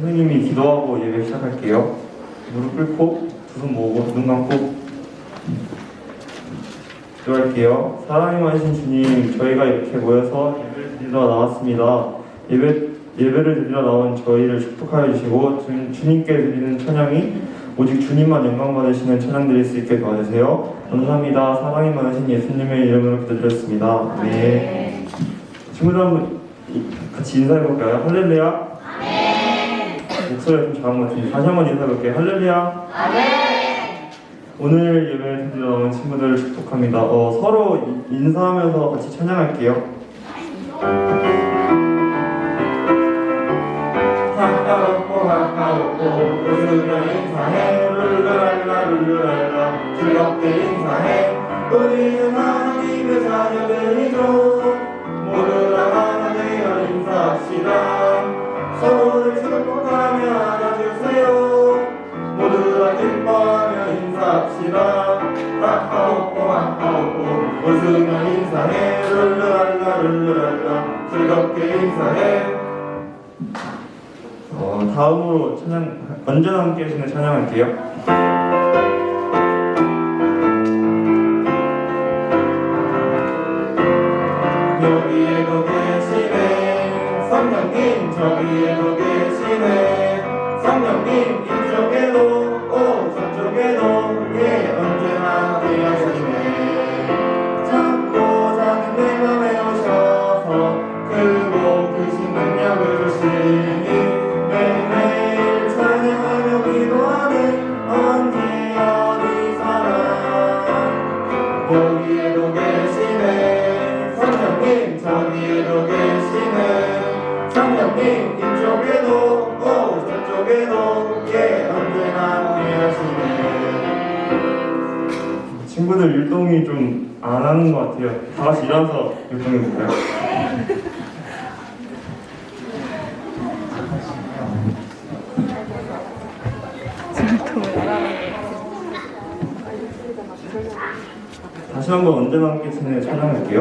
선생님이 기도하고 예배 시작할게요. 무릎 꿇고 두 손 모으고 눈 감고 기도할게요. 사랑이 많으신 주님, 저희가 이렇게 모여서 예배를 드리러 나왔습니다. 예배를 드리러 나온 저희를 축복하여 주시고 주님께 드리는 찬양이 오직 주님만 영광 받으시는 찬양 드릴 수 있게 도와주세요. 감사합니다. 사랑이 많으신 예수님의 이름으로 기도드렸습니다. 네. 친구들 한번 같이 인사해볼까요? 할렐루야. 목소리가 좀 작은 것 같은데 다시 한번 인사해볼게요. 할렐루야. 오늘 예배 드리러 나온 친구들을 축복합니다. 서로 인사하면서 같이 찬양할게요. 하하오고 웃으며 인사해 룰루랄라 룰루랄라 즐겁게 인사해 우리는 하나님의 자녀들이죠. 모두 다 하나 되어 인사합시다. 서로를 축복하며 안아주세요. 모두 다 기뻐하며 인사합시다. 하하오고 웃으며 인사해 룰루랄라 룰루랄라 즐겁게 인사해. 다음으로 찬양, 언제나 함께 하시는 찬양할게요. 여기에도 계시네 성령님, 저기에도 계시네 성령님, 이쪽에도 저쪽에도 언제나 계시네. 작고 작은 내 맘에 오셔서 크고 크신 능력을 주시니 매일매일 찬양하며 기도하네 언제 어디서나. 여기에도 계시네 성령님, 저기에도 계시네 성령님, 이쪽에도 저쪽에도 언제나 함께하시네. 친구들 율동이 좀 안 하는 것 같아요. 다 같이 일어나서 율동해볼까요? 다시 한번 언제나 함께 찬양할게요.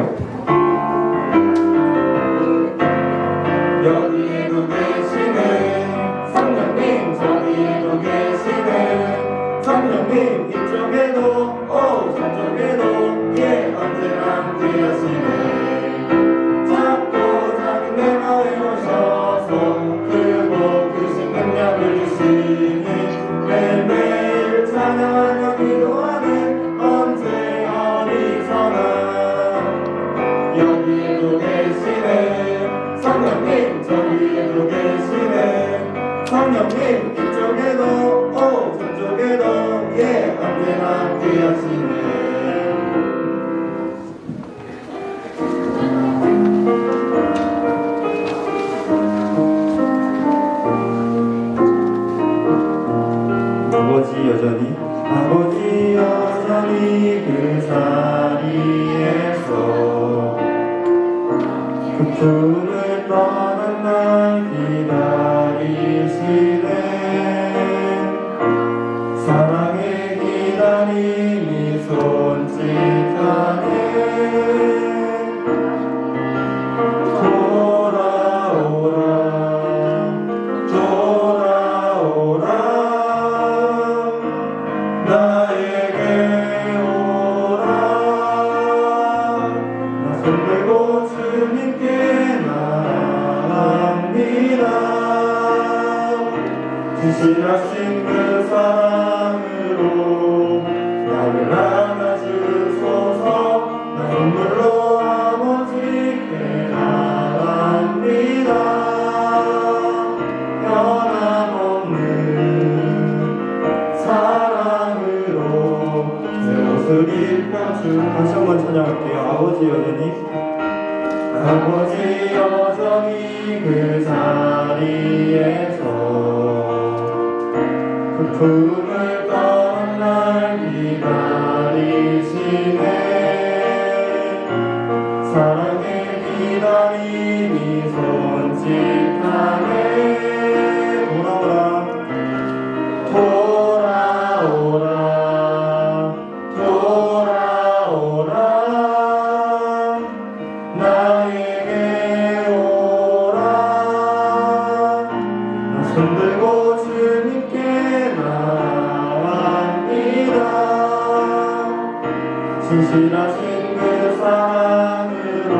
여기에도 계시네 성령님, 저기에도 계시네 성령님, 이쪽에도 저쪽에도 언제나 함께하시네. 작고 작은 내 마음에 오셔서 크고 크신 능력을 주시니 매일매일 찬양하며 기도하네 언제 어디서나. 여기에도 계시네 성령님, 저기에도 계시네 성령님, 이쪽에도 저쪽에도 언제나 함께하시네. 아버지 여전히 그 자리에서 그 품을 떠난 날 기다리시네. 사랑의 기다림이 손짓하네. 진실하신 그 사랑으로 나를 안아주소서. 나 눈물로 아버지께 나갑니다. 변함없는 사랑으로 내 옷을 입혀준. 다시 한번 찬양할게요. 아버지 여전히 그 자리에서 그 품을 떠난 날 기다리시네. 사랑의 기다림이 손짓하네. 돌아오라 나에게 오라. 나 손들 진실하신 그 사랑으로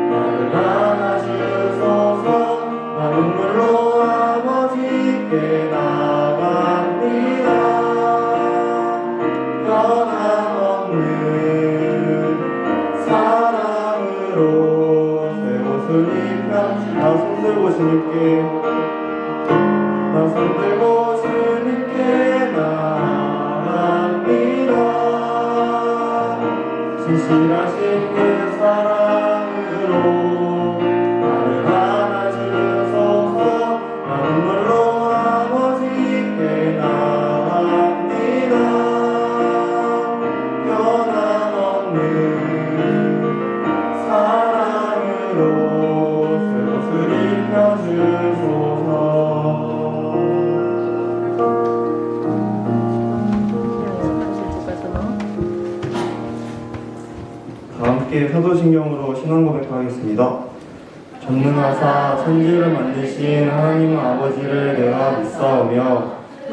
나를 안아주소서. 나 눈물로 아버지께 나갑니다. 변함없는 사랑으로 새 옷을 입혀 나 손들고 주님께 나갑니다. 진실하신 그 사랑으로 나를 안아주소서. 나 눈물로 아버지께 나갑니다. 변함없는 사랑으로 새 옷을 입혀주소서. 다 함께 사도신경으로 신앙 고백하겠습니다. 전능하사 천지를 만드신 하나님 아버지를 내가 믿사오며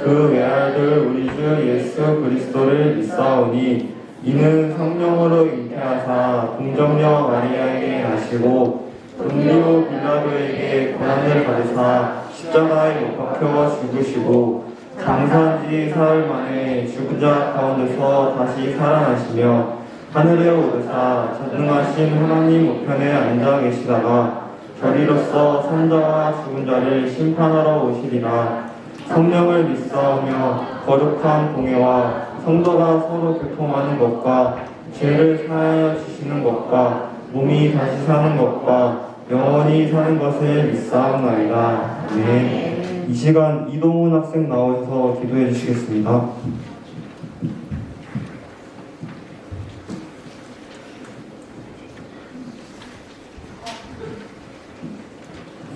그 외아들 우리 주 예수 그리스도를 믿사오니 이는 성령으로 잉태하사 동정녀 마리아에게 나시고 본디오 빌라도에게 고난을 받으사 십자가에 못 박혀 죽으시고 장사한 지 사흘 만에 죽은 자 가운데서 다시 살아나시며 하늘에 오르사 전능하신 하나님 우편에 앉아 계시다가 저리로서 산자와 죽은 자를 심판하러 오시리라. 성령을 믿사오며 거룩한 공예와 성도가 서로 교통하는 것과 죄를 사하여 주시는 것과 몸이 다시 사는 것과 영원히 사는 것을 믿사옵나이다. 네. 이 시간 이동훈 학생 나오셔서 기도해 주시겠습니다.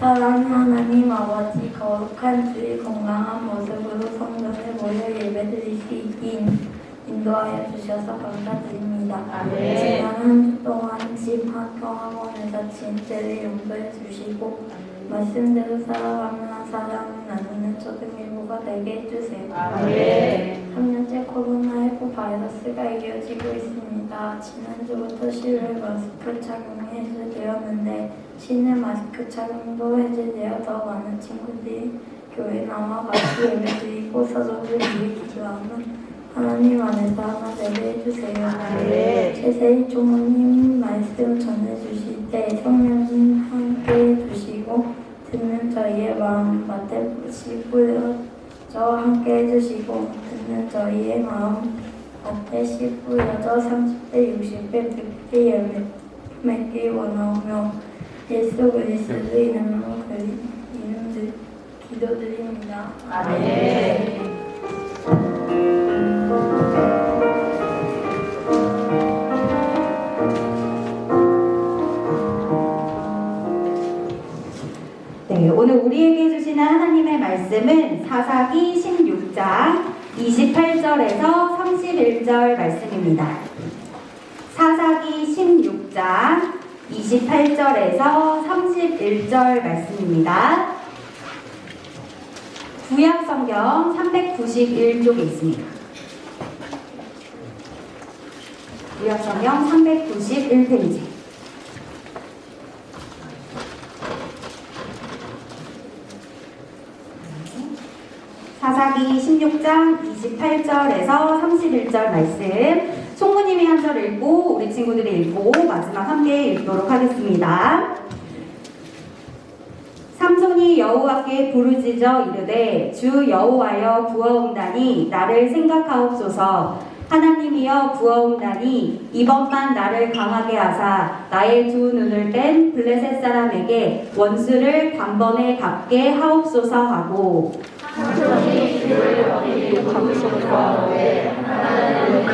사랑하는 하나님 아버지, 거룩한 주의 건강한 모습으로 성전에 모여 예배드릴 수 있게 인도하여 주셔서 감사드립니다. 지난 한 주 동안 집 학교 학원에서 진죄를 용서해 주시고 말씀대로 살아가며 사랑을 나누는 초등일부가 되게 해주세요. 3년째 코로나19 바이러스가 이어지고 있습니다. 지난주부터 실외 마스크 착용이 해제되었는데 실내 마스크 착용도 해제되어 더 많은 친구들이 교회 나와 같이 예배드리고 서로를 위해 기도하는 하나님 안에서 하나 되게 해주세요. 최세희 총무님 말씀 전해주실 때 성령님 함께 해주시고 듣는 저희의 마음 마태복음 뿌려져 함께 해주시고 듣는 저희의 마음 마태시 뿌려져 30대 60대 100대 열매 맺기 원하오며 예수 그리스도의 이름으로 기도드립니다. 아멘. 네, 오늘 우리에게 주시는 하나님의 말씀은 사사기 16장 28절에서 31절 말씀입니다. 사사기 16장 28절에서 31절 말씀입니다. 구약성경 391쪽에 있습니다. 구약성경 391페이지. 사사기 16장 28절에서 31절 말씀 총무님이 한 절 읽고 우리 친구들이 읽고 마지막 함께 읽도록 하겠습니다. 삼손이 여호와께 부르짖어 이르되 주 여호와여 구하옵나니 나를 생각하옵소서. 하나님이여 구하옵나니 이번만 나를 강하게 하사 나의 두 눈을 뺀 블레셋 사람에게 원수를 단번에 갚게 하옵소서 하고 삼손이 주를 버리고 구하오되 하나님을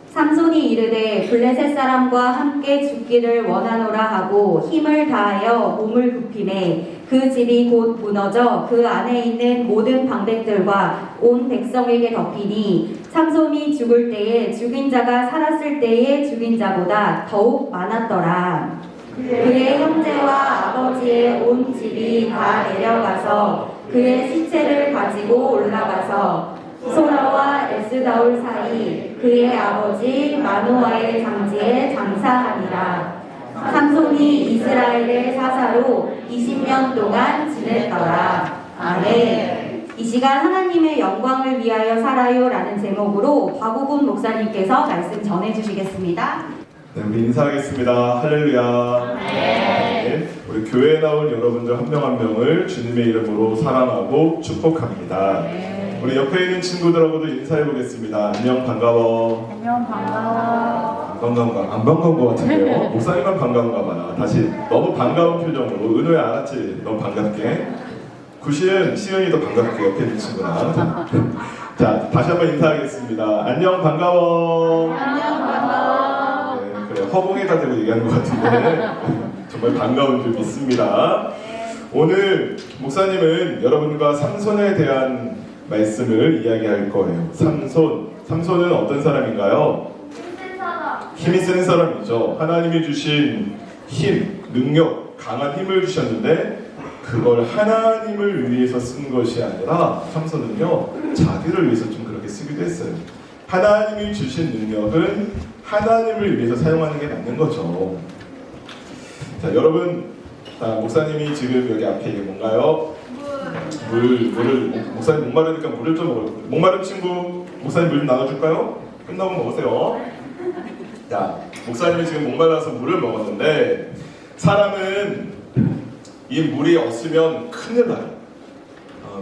삼손이 이르되 블레셋 사람과 함께 죽기를 원하노라 하고 힘을 다하여 몸을 굽히매 그 집이 곧 무너져 그 안에 있는 모든 방백들과 온 백성에게 덮이니 삼손이 죽을 때에 죽인 자가 살았을 때의 죽인 자보다 더욱 많았더라. 그의 형제와 아버지의 온 집이 다 내려가서 그의 시체를 가지고 올라가서 소라와 에스다올 사이 그의 아버지 마노아의 장지에 장사하니라. 삼손이 이스라엘의 사사로 20년 동안 지냈더라. 아멘. 이 시간 하나님의 영광을 위하여 살아요 라는 제목으로 박우군 목사님께서 말씀 전해주시겠습니다. 네, 우리 인사하겠습니다. 할렐루야. 네, 우리 교회에 나온 여러분들 한 명 한 명을 주님의 이름으로 사랑하고 축복합니다. 우리 옆에 있는 친구들하고도 인사해 보겠습니다. 안녕, 반가워. 안녕, 반가워. 안 반가운 것 같은데요. 목사님만 반가운가 봐요. 다시 너무 반가운 표정으로. 은호야, 알았지? 너무 반갑게. 구시은, 시은이도 반갑게 옆에 있는 친구랑. 자, 다시 한번 인사하겠습니다. 안녕, 반가워. 안녕, 반가워. 네, 그래, 허공에다 대고 얘기하는 것 같은데 정말 반가운 줄 믿습니다. 오늘 목사님은 여러분과 삼손에 대한 말씀을 이야기할 거예요. 삼손은 어떤 사람인가요? 힘이 센 사람이죠. 하나님이 주신 힘, 능력, 강한 힘을 주셨는데 그걸 하나님을 위해서 쓴 것이 아니라 삼손은요, 자기를 위해서 좀 그렇게 쓰기도 했어요. 하나님이 주신 능력은 하나님을 위해서 사용하는 게 맞는 거죠. 자, 여러분, 목사님이 지금 여기 앞에 이게 뭔가요? 물을 목사님 목마르니까 물을 좀 먹어요. 목마른 친구, 목사님 물 좀 나눠줄까요? 끝나고 먹으세요. 자, 목사님이 지금 목말라서 물을 먹었는데 사람은 이 물이 없으면 큰일 나요.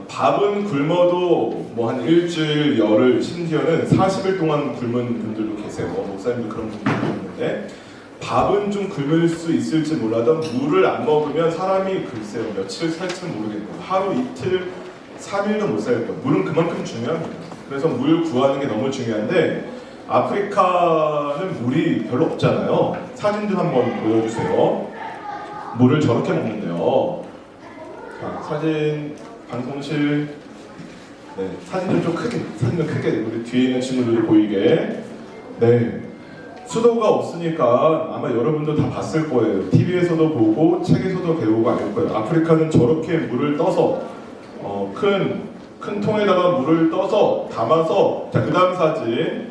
밥은 굶어도 뭐 한 일주일, 열흘, 심지어는 40일 동안 굶은 분들도 계세요. 목사님도 그런 분들도 있는데 밥은 좀 굶을 수 있을지 몰라도 물을 안 먹으면 사람이 글쎄요 며칠 살지 모르겠고 하루, 이틀, 3일도 못 살 거예요. 물은 그만큼 중요합니다. 그래서 물 구하는 게 너무 중요한데 아프리카는 물이 별로 없잖아요. 사진 좀 한번 보여주세요. 물을 저렇게 먹는데요. 자, 사진 방송실. 네, 사진 좀 크게, 우리 뒤에 있는 친구들이 보이게. 네, 수도가 없으니까 아마 여러분도 다 봤을 거예요. TV에서도 보고 책에서도 배우고 알 거예요. 아프리카는 저렇게 물을 떠서 큰 통에다가 물을 떠서 담아서, 자, 그 다음 사진.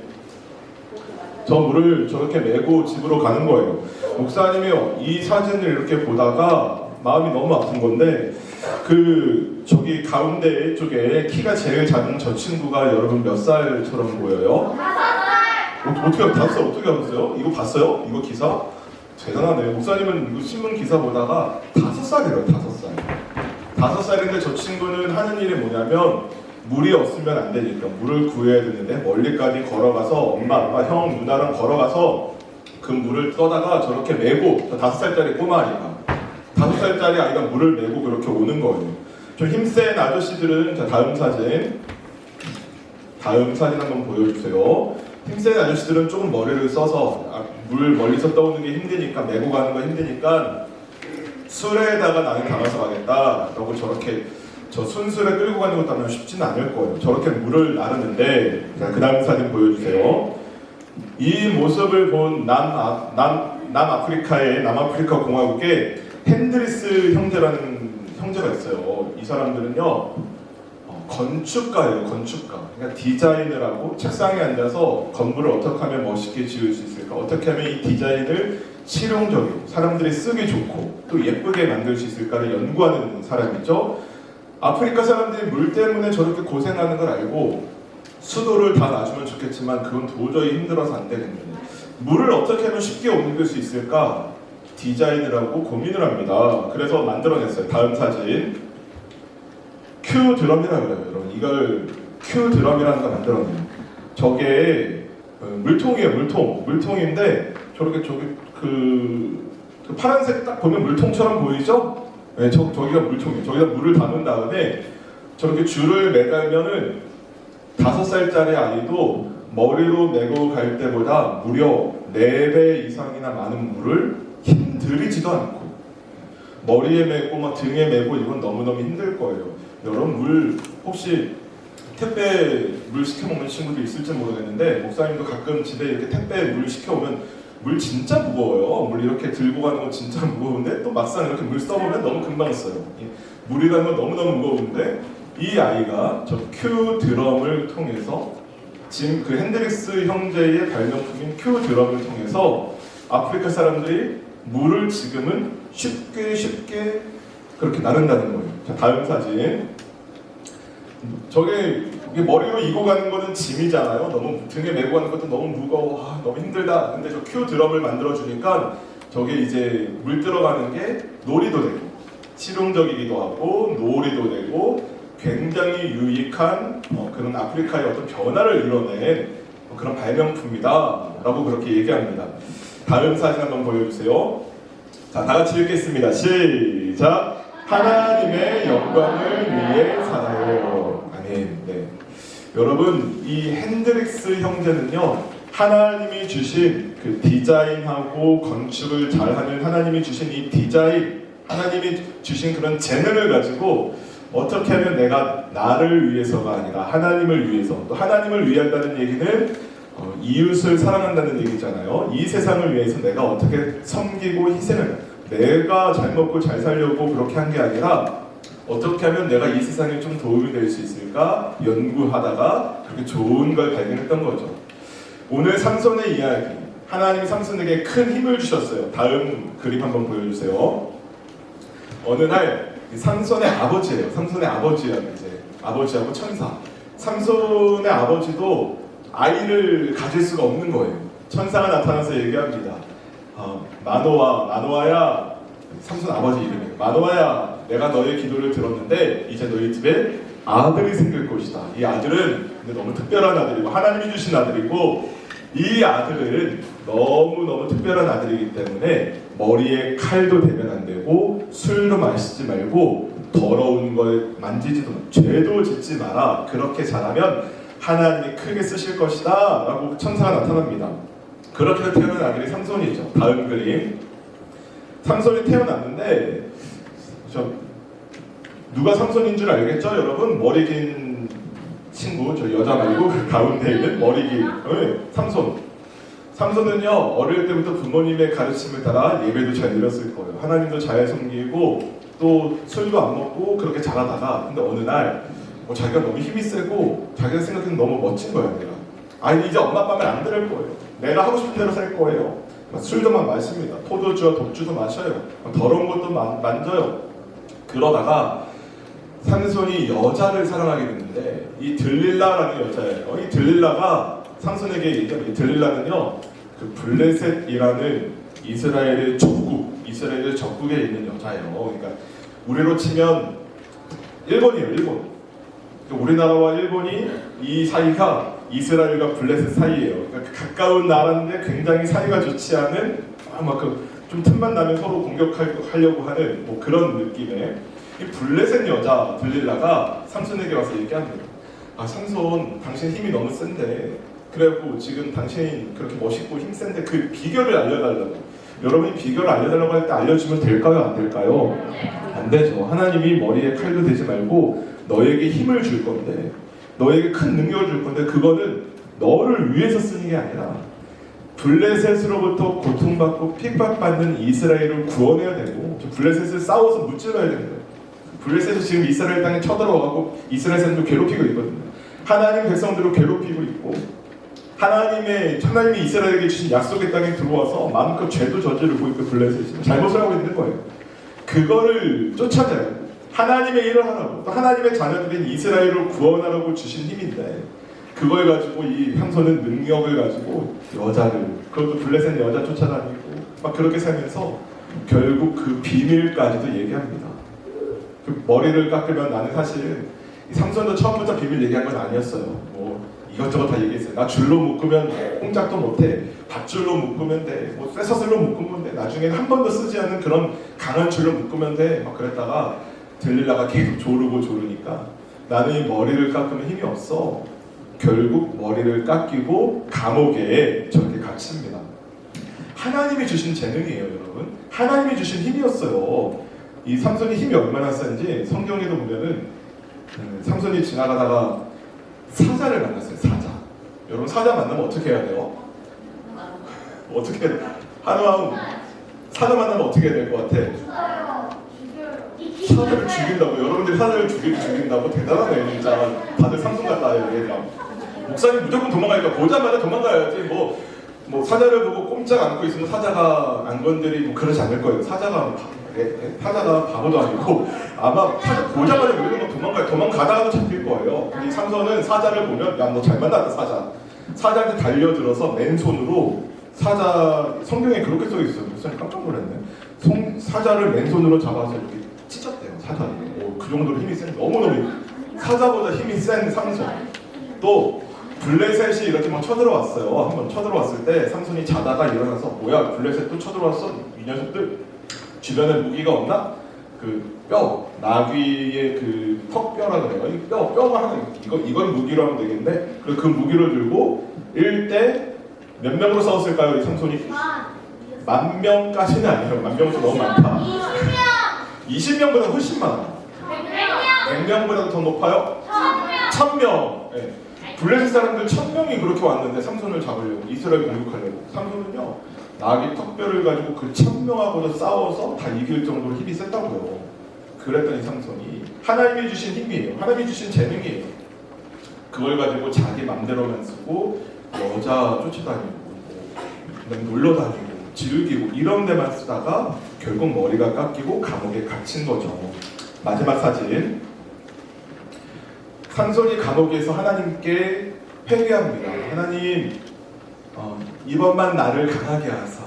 저 물을 저렇게 메고 집으로 가는 거예요. 목사님이 이 사진을 이렇게 보다가 마음이 너무 아픈 건데 저기 가운데 쪽에 키가 제일 작은 저 친구가 여러분 몇 살처럼 보여요? 5살! 어떻게 5살 어떻게 알았어요? 이거 봤어요? 이거 기사? 대단하네. 목사님은 이거 신문 기사 보다가 5살이래요. 5살. 5살인데 저 친구는 하는 일이 뭐냐면 물이 없으면 안 되니까 물을 구해야 되는데 멀리까지 걸어가서 엄마, 아빠, 형, 누나랑 걸어가서 그 물을 떠다가 저렇게 메고, 저 5살짜리 꼬마 아이가 5살짜리 아이가 물을 메고 그렇게 오는 거예요. 좀 힘센 아저씨들은, 자, 다음 사진 한번 보여주세요. 힘센 아저씨들은 조금 머리를 써서 물 멀리서 떠오는 게 힘드니까, 메고 가는 거 힘드니까 수레에다가 나는 담아서 가겠다 라고 저렇게 저 순수를 끌고 가는 것도 아마 쉽지는 않을 거예요. 저렇게 물을 나르는데, 그 다음 사진 보여주세요. 이 모습을 본 남아프리카 공화국에 핸드리스 형제라는 형제가 있어요. 이 사람들은요, 건축가예요. 건축가. 그러니까 디자인을 하고 책상에 앉아서 건물을 어떻게 하면 멋있게 지을 수 있을까, 어떻게 하면 이 디자인을 실용적이고 사람들이 쓰기 좋고 또 예쁘게 만들 수 있을까를 연구하는 사람이죠. 아프리카 사람들이 물 때문에 저렇게 고생하는 걸 알고 수도를 다 놔주면 좋겠지만 그건 도저히 힘들어서 안 되는 거예요. 물을 어떻게 하면 쉽게 옮길 수 있을까 디자인을 하고 고민을 합니다. 그래서 만들어냈어요. 다음 사진. 큐 드럼이라고 그래요. 여러분, 이걸 큐 드럼이라는 거 만들어내요. 저게 물통이에요. 물통인데 저렇게 그 파란색 딱 보면 물통처럼 보이죠? 네, 저기가 물통이에요. 저기다 물을 담은 다음에 저렇게 줄을 매달면은 5살짜리 아이도 머리로 메고 갈 때보다 무려 4배 이상이나 많은 물을 힘들이지도 않고 머리에 메고 막 등에 메고 이건 너무너무 힘들 거예요. 여러분, 물 혹시 택배 물 시켜 먹는 친구도 있을지 모르겠는데 목사님도 가끔 집에 이렇게 택배 물 시켜 오면 물 진짜 무거워요. 물 이렇게 들고 가는 건 진짜 무거운데 또 막상 이렇게 물 써보면 너무 금방 써요. 물이라는 건 너무너무 무거운데 이 아이가 저 큐 드럼을 통해서 지금 그 핸드릭스 형제의 발명품인 큐 드럼을 통해서 아프리카 사람들이 물을 지금은 쉽게 그렇게 나른다는 거예요. 자, 다음 사진. 저게 머리로 이고 가는 거는 짐이잖아요. 너무 등에 메고 가는 것도 너무 무거워. 아, 너무 힘들다. 근데 저 큐 드럼을 만들어 주니까 저게 이제 물 들어가는 게 놀이도 되고 실용적이기도 하고 놀이도 되고 굉장히 유익한 그런 아프리카의 어떤 변화를 이뤄낸 그런 발명품이다라고 그렇게 얘기합니다. 다음 사진 한번 보여주세요. 자, 다 같이 읽겠습니다. 시작. 하나님의 영광을 위해 살아요. 아멘. 네. 여러분, 이 핸드릭스 형제는요, 하나님이 주신 그 디자인하고 건축을 잘하는 하나님이 주신 이 디자인, 하나님이 주신 그런 재능을 가지고 어떻게 하면 내가 나를 위해서가 아니라 하나님을 위해서, 또 하나님을 위한다는 얘기는 이웃을 사랑한다는 얘기잖아요. 이 세상을 위해서 내가 어떻게 섬기고 희생을, 내가 잘 먹고 잘 살려고 그렇게 한 게 아니라 어떻게 하면 내가 이 세상에 좀 도움이 될 수 있을까 연구하다가 그렇게 좋은 걸 발견했던 거죠. 오늘 삼손의 이야기, 하나님이 삼손에게 큰 힘을 주셨어요. 다음 그림 한번 보여주세요. 어느 날 삼손의 아버지예요. 삼손의 아버지야, 이제 아버지하고 천사. 삼손의 아버지도 아이를 가질 수가 없는 거예요. 천사가 나타나서 얘기합니다. 마노아야, 삼손 아버지 이름이에요. 마노아야, 내가 너의 기도를 들었는데 이제 너희 집에 아들이 생길 것이다. 이 아들은 근데 너무 특별한 아들이고 하나님이 주신 아들이고 이 아들은 너무너무 특별한 아들이기 때문에 머리에 칼도 대면 안 되고 술도 마시지 말고 더러운 걸 만지지도 죄도 짓지 마라. 그렇게 잘하면 하나님이 크게 쓰실 것이다 라고 천사가 나타납니다. 그렇게 해서 태어난 아들이 삼손이죠. 다음 그림. 삼손이 태어났는데 누가 삼손인 줄 알겠죠 여러분? 머리 긴 친구, 저 여자 말고 그 가운데 있는 머리 긴 삼손. 삼손은요 어릴 때부터 부모님의 가르침을 따라 예배도 잘 드렸을 거예요. 하나님도 잘 섬기고 또 술도 안 먹고 그렇게 자라다가 근데 어느 날 자기가 너무 힘이 세고 자기가 생각해도 너무 멋진 거야. 내가 아니 이제 엄마 아빠 말 안 들을 거예요. 내가 하고 싶은 대로 살 거예요. 술도 막 마십니다. 포도주와 독주도 마셔요. 더러운 것도 만져요. 그러다가 삼손이 여자를 사랑하게 됐는데 이 들릴라라는 여자예요. 이 들릴라가 삼손에게 얘기합니다. 이 들릴라는요 그 블레셋이라는 이스라엘의 적국에 있는 여자예요. 그러니까 우리로 치면 일본이에요. 일본. 우리나라와 일본이 이 사이가 이스라엘과 블레셋 사이예요. 그러니까 가까운 나라인데 굉장히 사이가 좋지 않은 좀 틈만 나면 서로 공격하려고 하는 뭐 그런 느낌의 이 블레셋 여자 들릴라가 삼손에게 와서 얘기합니다. 삼손 당신 힘이 너무 센데 그래갖고 지금 당신이 그렇게 멋있고 힘센데 그 비결을 알려달라고. 여러분이 비결을 알려달라고 할 때 알려주면 될까요? 안 될까요? 안 되죠. 하나님이 머리에 칼도 대지 말고 너에게 힘을 줄 건데 너에게 큰 능력을 줄 건데 그거는 너를 위해서 쓰는 게 아니라 블레셋으로부터 고통받고 핍박받는 이스라엘을 구원해야 되고 블레셋을 싸워서 무찔러야 되는 거예요. 블레셋이 지금 이스라엘 땅에 쳐들어가고 이스라엘 사람도 괴롭히고 있거든요. 하나님 백성들을 괴롭히고 있고 하나님이 이스라엘에게 주신 약속의 땅에 들어와서 마음껏 죄도 저지르고 있고 블레셋이 잘못을 하고 있는 거예요. 그거를 쫓아내요. 하나님의 일을 하라고 또 하나님의 자녀들인 이스라엘을 구원하라고 주신 힘인데 그걸 가지고 이 삼손은 능력을 가지고 여자를 그것도 블레셋 여자 쫓아다니고 막 그렇게 살면서 결국 그 비밀까지도 얘기합니다. 그 머리를 깎으면 나는 사실 삼손도 처음부터 비밀 얘기한 건 아니었어요. 뭐 이것저것 다 얘기했어요. 나 줄로 묶으면 꼼짝도 못해. 밧줄로 묶으면 돼. 뭐 쇠사슬로 묶으면 돼. 나중에는 한 번도 쓰지 않은 그런 강한 줄로 묶으면 돼. 막 그랬다가 들릴라가 계속 조르니까 나는 이 머리를 깎으면 힘이 없어. 결국 머리를 깎이고 감옥에 저렇게 갇힙니다. 하나님이 주신 재능이에요, 여러분. 하나님이 주신 힘이었어요. 이 삼손이 힘이 얼마나 센지 성경에도 보면은 삼손이 지나가다가 사자를 만났어요. 사자. 여러분 사자 만나면 어떻게 해야 돼요? 어떻게 해야 돼? 한우아움 사자 만나면 어떻게 해야 될 것 같아? 사자를 죽인다고, 여러분들이 사자를 죽인다고 대단하네 진짜. 다들 삼성 같다 얘들아. 목사님 무조건 도망가니까 보자마자 도망가야지. 뭐 사자를 보고 꼼짝 않고 있으면 사자가 안 건드리고 그러지 않을 거예요. 사자가 바보도 아니고 아마 사자 보자마자 우리는 도망가다가도 잡힐 거예요. 이 삼손은 사자를 보면 야 너 잘 만났다 사자한테 달려들어서 맨손으로 성경에 그렇게 써 있어요. 목사님 깜짝 놀랐네. 사자를 맨손으로 잡아서 이렇게 찢었대요. 사자를. 그 정도로 힘이 센, 너무너무 사자보다 힘이 센 삼손. 또 블레셋이 이렇게 막 쳐들어왔어요. 한번 쳐들어왔을 때 삼손이 자다가 일어나서 뭐야 블레셋 또 쳐들어왔어? 이 녀석들 주변에 무기가 없나? 그 뼈, 나귀의 그 턱뼈라 그래요. 이 뼈가 하나 이건 무기로 하면 되겠는데 그 무기를 들고 1대 몇 명으로 싸웠을까요? 이 삼손이 10,000명까지는 아니에요. 10,000명은 너무 많다. 20명보다 훨씬 많아. 100명보다 더 높아요? 1,000명. 네. 블레셋 사람들 1,000명이 그렇게 왔는데 삼손을 잡으려고, 이스라엘 공격하려고. 삼손은요 나귀 턱뼈를 가지고 그 1,000명하고도 싸워서 다 이길 정도로 힘이 셌다고요. 그랬더니 삼손이 하나님이 주신 힘이에요. 하나님이 주신 재능이에요. 그걸 가지고 자기 맘대로만 쓰고 여자 쫓아다니고 놀러다니고 즐기고 이런 데만 쓰다가 결국 머리가 깎이고 감옥에 갇힌 거죠. 마지막 사진. 삼손이 감옥에서 하나님께 회개합니다. 하나님, 이번만 나를 강하게 하사,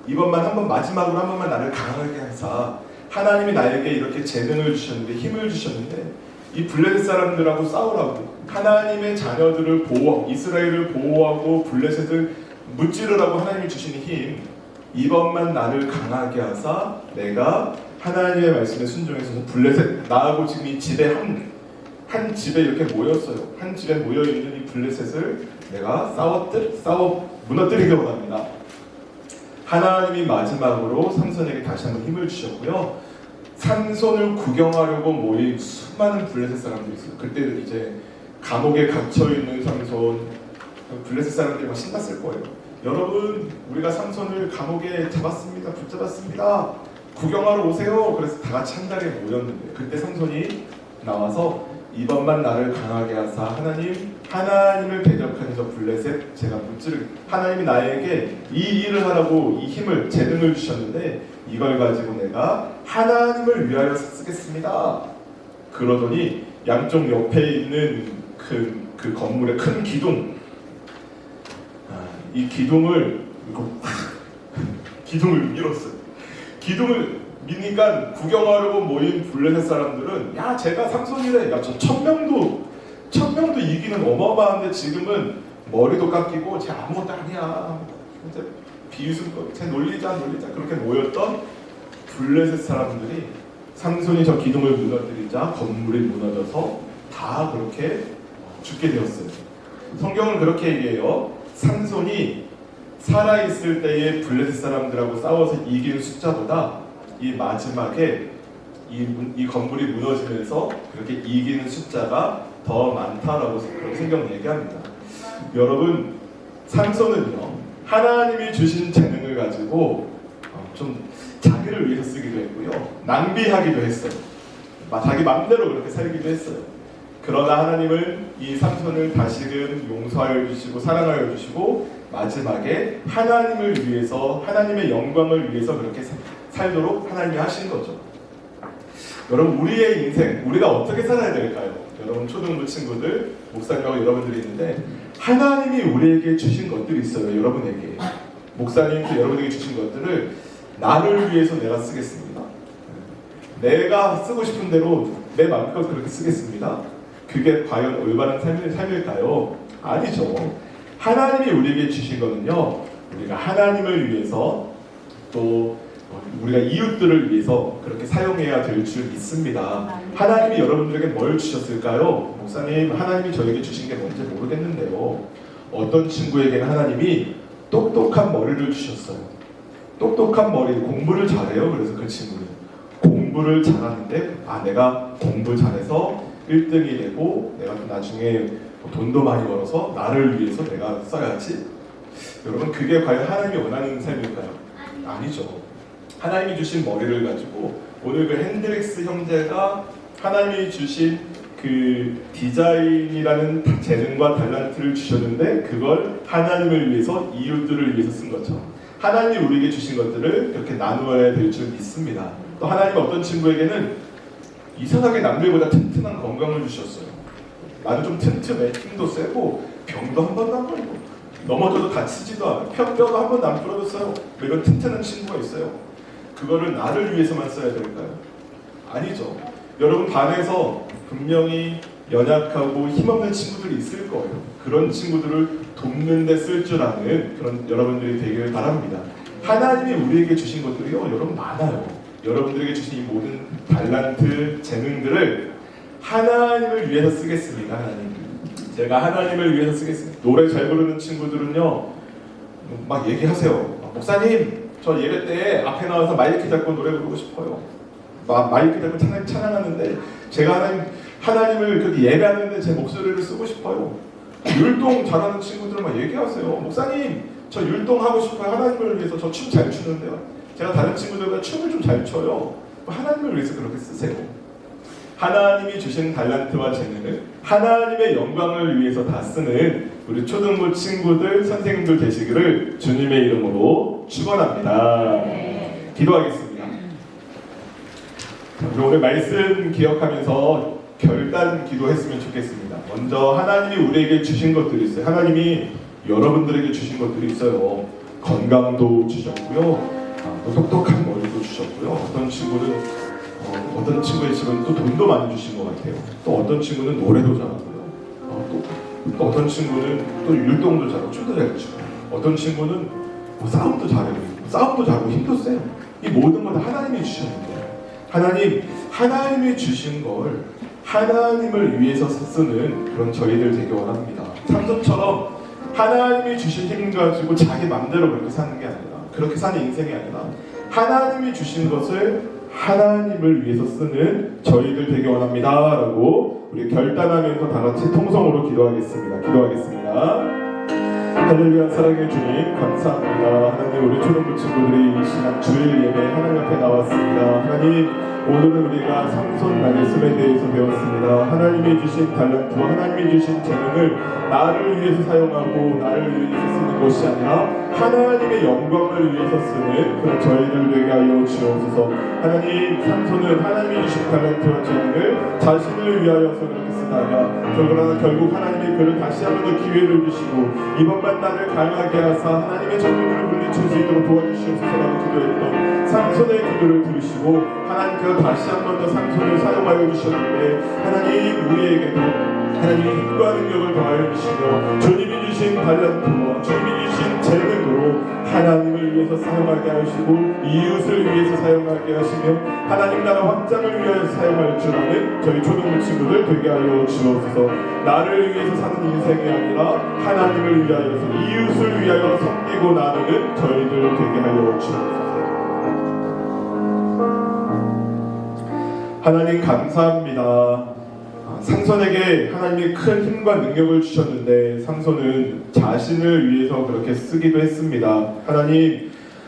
이번만 마지막으로 한 번만 나를 강하게 하사. 하나님이 나에게 이렇게 재능을 주셨는데, 힘을 주셨는데 이 블레셋 사람들하고 싸우라고, 하나님의 자녀들을 이스라엘을 보호하고 블레셋을 무찌르라고 하나님이 주시는 힘, 이번만 나를 강하게 하사 내가 하나님의 말씀에 순종해서 블레셋, 나하고 지금 이 집에 한 집에 이렇게 모였어요. 한 집에 모여있는 이 블레셋을 내가 싸워 무너뜨리게 원합니다. 하나님이 마지막으로 삼손에게 다시 한번 힘을 주셨고요. 삼손을 구경하려고 모인 수많은 블레셋 사람들이 있어요. 그때 이제 감옥에 갇혀있는 삼손, 블레셋 사람들이 막 신났을 거예요. 여러분, 우리가 삼손을 감옥에 잡았습니다. 붙잡았습니다. 구경하러 오세요. 그래서 다 같이 한 자리에 모였는데 그때 삼손이 나와서 이번만 나를 강하게 하사 하나님을 대적하는 저 블레셋 제가 무찌르, 하나님이 나에게 이 일을 하라고 이 힘을 재능을 주셨는데 이걸 가지고 내가 하나님을 위하여 쓰겠습니다. 그러더니 양쪽 옆에 있는 그 건물의 큰 기둥, 이 기둥을 밀었어요. 기둥을 미니까 구경하려고 모인 블레셋 사람들은 야 제가 삼손이래, 야 저 1,000명도 이기는 어마어마한데 지금은 머리도 깎이고 쟤 아무것도 아니야, 이제 비웃음거 쟤 놀리자 그렇게 모였던 블레셋 사람들이 삼손이 저 기둥을 무너뜨리자 건물이 무너져서 다 그렇게 죽게 되었어요. 성경은 그렇게 얘기해요. 삼손이 살아있을 때의 블레셋 사람들하고 싸워서 이긴 숫자보다 이 마지막에 이 건물이 무너지면서 그렇게 이기는 숫자가 더 많다라고 성경 얘기합니다. 여러분, 삼손은요 하나님이 주신 재능을 가지고 좀 자기를 위해서 쓰기도 했고요, 낭비하기도 했어요. 자기 맘대로 그렇게 살기도 했어요. 그러나 하나님은 이 삼손을 다시금 용서하여 주시고 사랑하여 주시고 마지막에 하나님을 위해서, 하나님의 영광을 위해서 그렇게 살도록 하나님이 하신 거죠. 여러분, 우리의 인생, 우리가 어떻게 살아야 될까요? 여러분 초등부 친구들, 목사님하고 여러분들이 있는데 하나님이 우리에게 주신 것들이 있어요. 여러분에게, 목사님께 여러분에게 주신 것들을 나를 위해서 내가 쓰겠습니다. 내가 쓰고 싶은 대로 내 마음껏 그렇게 쓰겠습니다. 그게 과연 올바른 삶일까요? 아니죠. 하나님이 우리에게 주신 거는요, 우리가 하나님을 위해서 또 우리가 이웃들을 위해서 그렇게 사용해야 될 줄 믿습니다. 하나님이 여러분들에게 뭘 주셨을까요? 목사님, 하나님이 저에게 주신 게 뭔지 모르겠는데요. 어떤 친구에게는 하나님이 똑똑한 머리를 주셨어요. 똑똑한 머리, 공부를 잘해요. 그래서 그 친구는 공부를 잘하는데 내가 공부 잘해서 1등이 되고 내가 또 나중에 돈도 많이 벌어서 나를 위해서 내가 써야지. 여러분, 그게 과연 하나님이 원하는 삶일까요? 아니죠. 하나님이 주신 머리를 가지고 오늘 그 핸드릭스 형제가 하나님이 주신 그 디자인이라는 재능과 달란트를 주셨는데 그걸 하나님을 위해서 이웃들을 위해서 쓴 거죠. 하나님이 우리에게 주신 것들을 이렇게 나누어야 될 줄 믿습니다. 또 하나님은 어떤 친구에게는 이상하게 남들보다 튼튼한 건강을 주셨어요. 나는 좀 튼튼해, 힘도 세고 병도 한 번도 안 걸리고 넘어져도 다치지도 않아, 뼈도 한 번도 안 부러졌어요. 이런 튼튼한 친구가 있어요. 그거를 나를 위해서만 써야 될까요? 아니죠. 여러분 반에서 분명히 연약하고 힘없는 친구들이 있을 거예요. 그런 친구들을 돕는 데 쓸 줄 아는 그런 여러분들이 되기를 바랍니다. 하나님이 우리에게 주신 것들이요, 여러분 많아요. 여러분들에게 주신 이 모든 달란트, 재능들을 하나님을 위해서 쓰겠습니다. 하나님. 제가 하나님을 위해서 쓰겠습니다. 노래 잘 부르는 친구들은요, 막 얘기하세요. 목사님, 저 예배 때 앞에 나와서 마이크 잡고 노래 부르고 싶어요. 마이크 잡고 찬양하는데 제가 하나님을 그렇게 예배하는데 제 목소리를 쓰고 싶어요. 율동 잘하는 친구들은 막 얘기하세요. 목사님, 저 율동하고 싶어요. 하나님을 위해서. 저 춤 잘 추는데요. 제가 다른 친구들보다 춤을 좀 잘 춰요. 하나님을 위해서 그렇게 쓰세요. 하나님이 주신 달란트와 재능을 하나님의 영광을 위해서 다 쓰는 우리 초등부 친구들, 선생님들 되시기를 주님의 이름으로 축원합니다. 기도하겠습니다. 오늘 말씀 기억하면서 결단 기도했으면 좋겠습니다. 먼저 하나님이 우리에게 주신 것들이 있어요. 하나님이 여러분들에게 주신 것들이 있어요. 건강도 주셨고요. 또 똑똑한 머리도 주셨고요. 어떤 친구는 어떤 친구의 집은 또 돈도 많이 주신 것 같아요. 또 어떤 친구는 노래도 잘하고요. 또 어떤 친구는 또 율동도 잘하고 춤도 잘 추고, 어떤 친구는 뭐 싸움도 잘하고 힘도 세요. 이 모든 걸 다 하나님이 주셨는데, 하나님이 주신 걸 하나님을 위해서 쓰는 그런 저희들 되기 원합니다. 삼손처럼 하나님이 주신 힘 가지고 자기 맘대로 그렇게 사는 게 아니라, 그렇게 사는 인생이 아니라 하나님이 주신 것을 하나님을 위해서 쓰는 저희들 되기 원합니다 라고 우리 결단하면서 다 같이 통성으로 기도하겠습니다. 할렐루야. 사랑의 주님 감사합니다. 하나님, 우리 초등부 친구들이 이 시간 주일 예배 하나님 앞에 나왔습니다. 하나님, 오늘은 우리가 삼손 말씀에 대해서 배웠습니다. 하나님이 주신 달란트와 하나님이 주신 재능을 나를 위해서 사용하고 나를 위해서 쓰는 것이 아니라 하나님의 영광을 위해서 쓰는 그런 저희들 되게 하여 주옵소서. 하나님, 삼손은 하나님이 주신 달란트와 재능을 자신을 위하여서 그렇게 쓰다가 그러나 결국 하나님이 그를 다시 한번 더 기회를 주시고 이번만 나를 강하게 하사 하나님의 정의를 물리칠 수 있도록 도와주시옵소서라고 기도했던 삼손의 기도를 들으시고 하나님께서 다시 한번 더 삼손을 사용하여 주셨는데, 하나님 우리에게도 하나님의 힘과 능력을 더하여 주시며 주님이 주신 달란트와 주님이 주신 재능으로 하나님을 위해서 사용하게 하시고 이웃을 위해서 사용하게 하시며 하나님 나라 확장을 위하여 사용할 줄 아는 저희 초등부 친구들 되게 하여 주옵소서. 나를 위해서 사는 인생이 아니라 하나님을 위하여서 이웃을 위하여 섬기고 나누는 저희들 되게 하여 주옵소서. 하나님 감사합니다. 삼손에게 하나님이 큰 힘과 능력을 주셨는데 삼손은 자신을 위해서 그렇게 쓰기도 했습니다.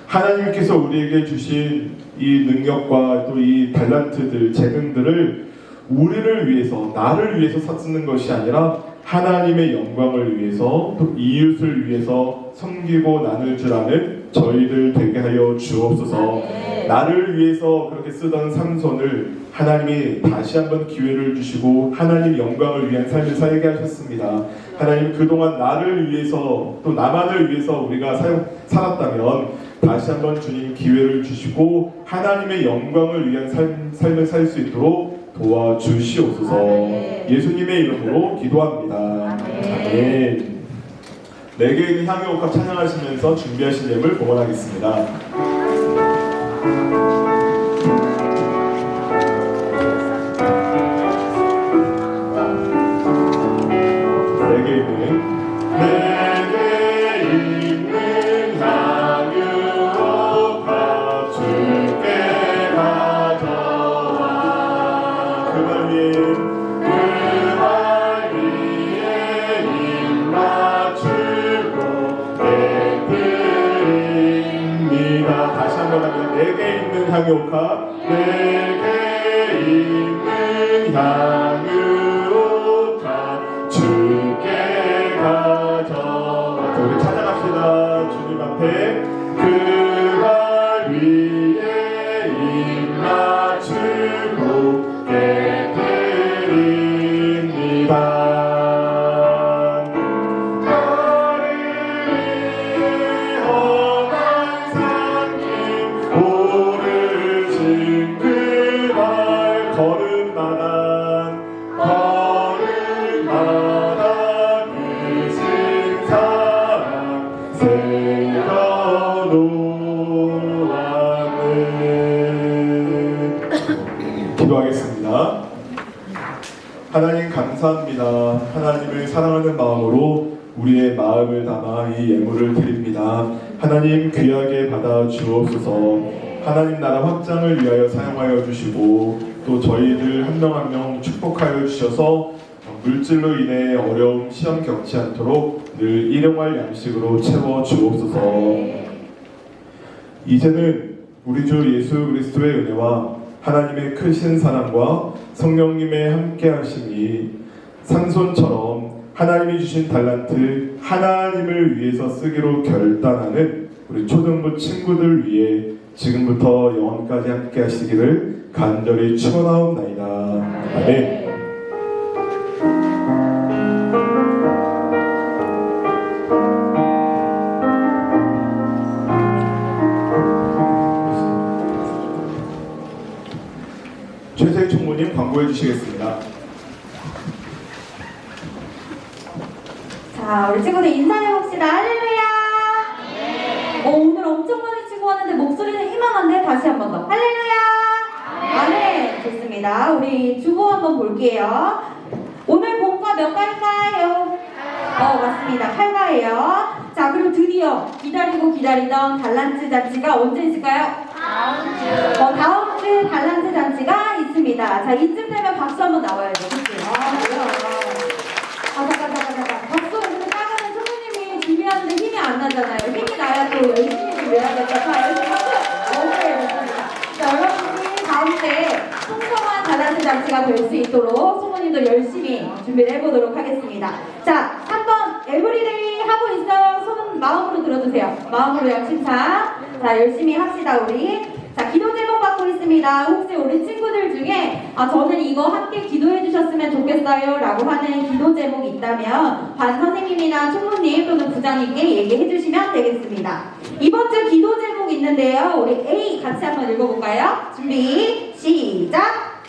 하나님께서 우리에게 주신 이 능력과 또 이 달란트들, 재능들을 우리를 위해서, 나를 위해서 쓰는 것이 아니라 하나님의 영광을 위해서 또 이웃을 위해서 섬기고 나눌 줄 아는 저희들 되게 하여 주옵소서. 나를 위해서 그렇게 쓰던 삼손을 하나님이 다시 한번 기회를 주시고 하나님 영광을 위한 삶을 살게 하셨습니다. 하나님, 그동안 나를 위해서 또 나만을 위해서 우리가 살았다면 다시 한번 주님 기회를 주시고 하나님의 영광을 위한 삶을 살 수 있도록 도와주시옵소서. 예수님의 이름으로 기도합니다. 아멘. 내게 있는 향유 옥합 찬양하시면서 준비하신 예물 봉헌하겠습니다. 다시 한번 원합니다. 내게 있는 향유카, 내게 있는 향유카 주께 가져와. 자, 우리 찬양합시다. 주님 앞에 그날 위에 입 맞추고 깨드립니다. 기도하겠습니다. 하나님 감사합니다. 하나님을 사랑하는 마음으로 우리의 마음을 담아 이 예물을 드립니다. 하나님 귀하게 받아 주옵소서. 하나님 나라 확장을 위하여 사용하여 주시고 또 저희들 한 명 한 명 축복하여 주셔서 물질로 인해 어려움 시험 겪지 않도록 늘 일용할 양식으로 채워 주옵소서. 이제는 우리 주 예수 그리스도의 은혜와 하나님의 크신 사랑과 성령님의 함께하심이 삼손처럼 하나님이 주신 달란트 하나님을 위해서 쓰기로 결단하는 우리 초등부 친구들 위해 지금부터 영원까지 함께하시기를 간절히 축원하옵나이다. 아멘. 최세 총무님 광고해 주시겠습니다. 자, 우리 친구들 인사해봅시다. 할렐루야! 오늘 엄청 많은 친구 왔는데 목소리는 희망한데 다시 한 번 더. 할렐루야! 아멘! 좋습니다. 우리 주보 한번 볼게요. 오늘 본과 몇 가일까요? 맞습니다. 8가예요. 자, 그럼 드디어 기다리고 기다리던 달란트 잔치가 언제 있을까요? 다음 주 달란트 잔치가 있습니다. 자, 이쯤 되면 박수 한번 나와야죠. 그치? 뭐야. 잠깐. 박수 근데 작으면 선생님이 준비하는데 힘이 안 나잖아요. 힘이 나야 또 열심히 준비해야겠다. 자, 열심히 박수! 오케이, 좋습니다. 자, 여러분이 다음 주에 풍성한 달란트 잔치가 될 수 있도록 소모님도 열심히 준비를 해보도록 하겠습니다. 자, 한번 에브리데이 하고 있어요. 손은 마음으로 들어주세요. 마음으로 양심차. 자, 열심히 합시다, 우리. 자, 기도 제목 받고 있습니다. 혹시 우리 친구들 중에 저는 이거 함께 기도해 주셨으면 좋겠어요 라고 하는 기도 제목이 있다면 반 선생님이나 총무님 또는 부장님께 얘기해 주시면 되겠습니다. 이번 주 기도 제목 있는데요. 우리 A 같이 한번 읽어볼까요? 준비 시작!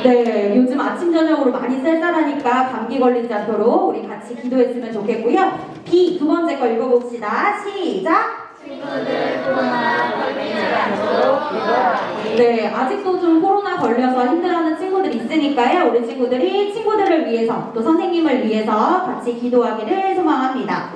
네, 요즘 아침 저녁으로 많이 쌀쌀하니까 감기 걸리지 않도록 우리 같이 기도했으면 좋겠고요. B 두 번째 거 읽어봅시다. 시작. 친구들 코로나 걸리지 않도록 기도하기. 네, 아직도 좀 코로나 걸려서 힘들어하는 친구들이 있으니까요. 우리 친구들이 친구들을 위해서 또 선생님을 위해서 같이 기도하기를 소망합니다.